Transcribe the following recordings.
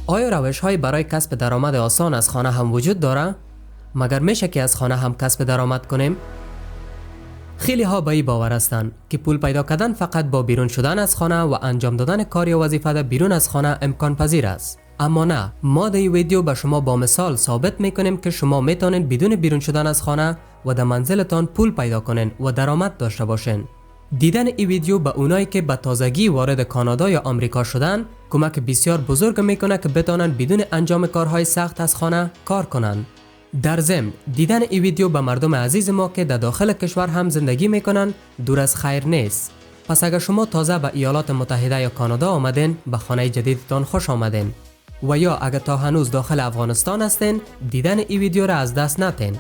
آیا روش‌های برای کسب درآمد آسان از خانه هم وجود داره؟ مگر میشه که از خانه هم کسب درآمد کنیم؟ خیلی ها به این باور هستند که پول پیدا کردن فقط با بیرون شدن از خانه و انجام دادن کار یا وظیفه در بیرون از خانه امکان پذیر است. اما نه، ما در این ویدیو به شما با مثال ثابت میکنیم که شما میتونید بدون بیرون شدن از خانه و در منزلتان پول پیدا کنین و درآمد داشته باشین. دیدن این ویدیو به اونایی که به تازگی وارد کانادا یا آمریکا شدن کمک بسیار بزرگ میکنه که بتونن بدون انجام کارهای سخت از خانه کار کنن. در ضمن دیدن این ویدیو به مردم عزیز ما که در داخل کشور هم زندگی میکنن دور از خیر نیست. پس اگر شما تازه به ایالات متحده یا کانادا آمدین، به خانه جدیدتان خوش آمدین. و یا اگر تا هنوز داخل افغانستان هستین، دیدن این ویدیو را از دست ندین.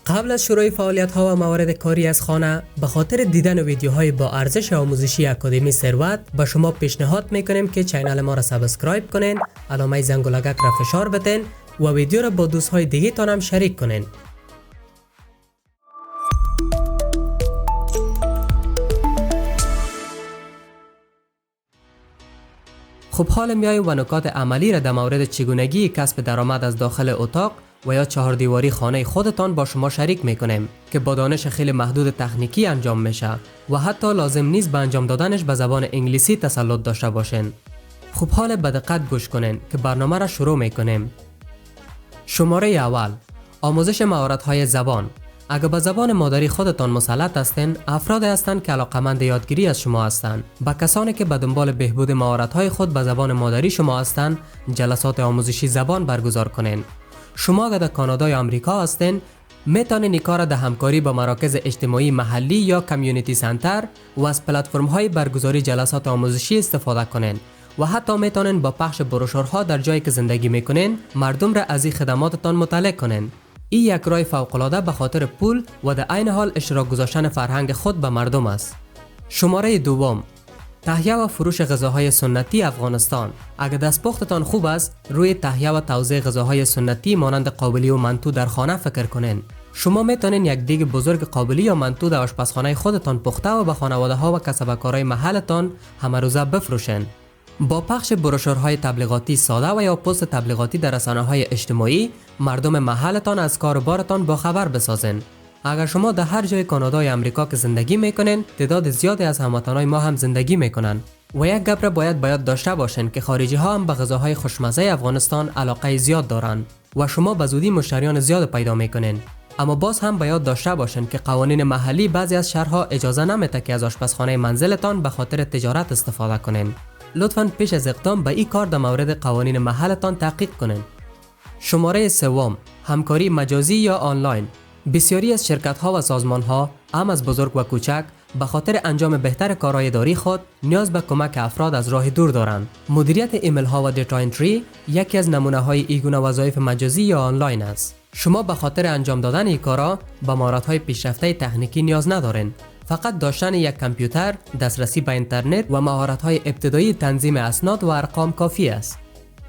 قبل از شروع فعالیت ها و موارد کاری از خانه، به خاطر دیدن ویدیوهای با ارزش آموزشی اکادمی ثروت به شما پیشنهاد میکنیم که چینل ما را سابسکرایب کنین، علامه زنگ و لگک را فشار بدین و ویدیو را با دوستهای دیگه تان هم شریک کنین. خب حالا میایم و نکات عملی را در مورد چگونگی کسب درآمد از داخل اتاق و یا چهار دیواری خانه خودتان با شما شریک میکنیم که با دانش خیلی محدود تکنیکی انجام میشه و حتی لازم نیست به انجام دادنش به زبان انگلیسی تسلط داشته باشین. خب حالا به دقت گوش کنین که برنامه را شروع میکنیم. شماره اول، آموزش مهارت‌های زبان. اگر به زبان مادری خودتان مسلط هستین، افراد هستند که علاقمند یادگیری از شما هستند. با کسانی که به دنبال بهبود مهارت‌های خود به زبان مادری شما هستند، جلسات آموزشی زبان برگزار کنین. شما اگر در کانادا یا آمریکا هستین، میتونین این کار در همکاری با مراکز اجتماعی محلی یا کمیونیتی سنتر و از پلتفرم‌های برگزاری جلسات آموزشی استفاده کنین. و حتی میتونین با پخش بروشورها در جایی که زندگی میکنین مردم را از این خدماتتان مطلع کنین. این یک راه فوق‌العاده به خاطر پول و در عین حال اشتراک گذاشتن فرهنگ خود به مردم است. شماره دوم، تهیه و فروش غذاهای سنتی افغانستان. اگر دستپختتان خوب است، روی تهیه و توزیع غذاهای سنتی مانند قابلی و منتو در خانه فکر کنین. شما میتونین یک دیگ بزرگ قابلی یا منتو در آشپزخانه خودتان پخته و به خانواده‌ها و کسب‌وکارهای محلتان همه روزه بفروشین. با پخش بروشورهای تبلیغاتی ساده و یا پست تبلیغاتی در رسانه‌های اجتماعی، مردم محلتان از کاروبارتان باخبر بسازین. اگر شما در هر جای کانادا یا امریکا که زندگی میکنین، تعداد زیادی از هموطنان ما هم زندگی میکنن. و یک گپ را باید یاد داشته باشین که خارجی ها هم به غذاهای خوشمزه افغانستان علاقه زیاد دارن و شما به زودی مشتریان زیاد پیدا میکنین. اما باز هم باید داشته باشین که قوانین محلی بعضی از شهرها اجازه نمیده که از آشپزخانه منزلتان به خاطر تجارت استفاده کنین. لطفاً پیش از اقدام به این کار در مورد قوانین محلتان تحقیق کنین. شماره سوم، همکاری مجازی یا آنلاین. بسیاری از شرکت‌ها و سازمان‌ها، هم از بزرگ و کوچک، به خاطر انجام بهتر کارهای اداری خود نیاز به کمک افراد از راه دور دارند. مدیریت ایمیل‌ها و دیتا انتری یکی از نمونه‌های این گونه وظایف مجازی یا آنلاین است. شما به خاطر انجام دادن این کارها به مهارت‌های پیشرفته تکنیکی نیاز ندارین. فقط داشتن یک کامپیوتر، دسترسی به اینترنت و مهارت‌های ابتدایی تنظیم اسناد و ارقام کافی است.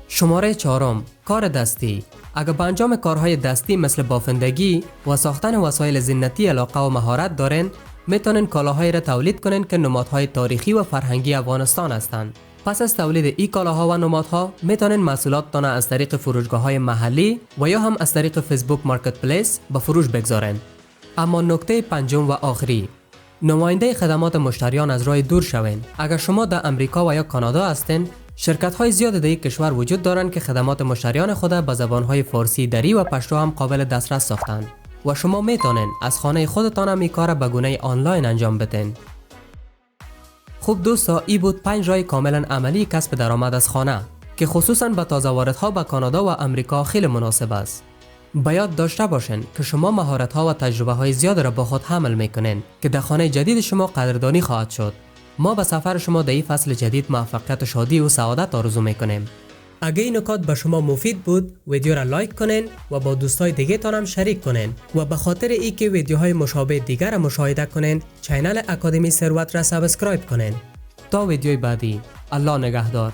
شماره چهارم، کار دستی. اگر به انجام کارهای دستی مثل بافندگی و ساختن وسایل زینتی علاقه و مهارت دارین، میتونین کالاهایی را تولید کنین که نمادهای تاریخی و فرهنگی افغانستان هستند. پس از تولید این کالاها و نمادها، میتونین محصولاتتان از طریق فروشگاه‌های محلی و یا هم از طریق فیسبوک مارکت پلیس به فروش بگذارین. اما نکته پنجم و آخری، نماینده خدمات مشتریان از راه دور شوین. اگر شما در امریکا و یا کانادا هستین، شرکت‌های زیاد در این کشور وجود دارند که خدمات مشتریان خود به زبان‌های فارسی، دری و پشتو هم قابل دسترس ساختند و شما میتونین از خانه خودتان هم این کار به گونه آنلاین انجام بدین. خوب دوستا، این بود 5 راه کاملا عملی کسب درآمد از خانه که خصوصاً به تازه واردها به کانادا و امریکا خیلی مناسب است. باید داشته باشین که شما مهارت‌ها و تجربه‌های زیاد را با خود حمل میکنین که در خانه جدید شما قدردانی خواهد شد. ما به سفر شما در این فصل جدید موفقیت و شادی و سعادت آرزو میکنیم. اگه این نکات به شما مفید بود، ویدیو را لایک کنین و با دوستای دیگه تان هم شریک کنین و به خاطر اینکه ویدیوهای مشابه دیگر را مشاهده کنین، چینل اکادمی ثروت را سابسکرایب کنین. تا ویدیوی بعدی، الله نگهدار.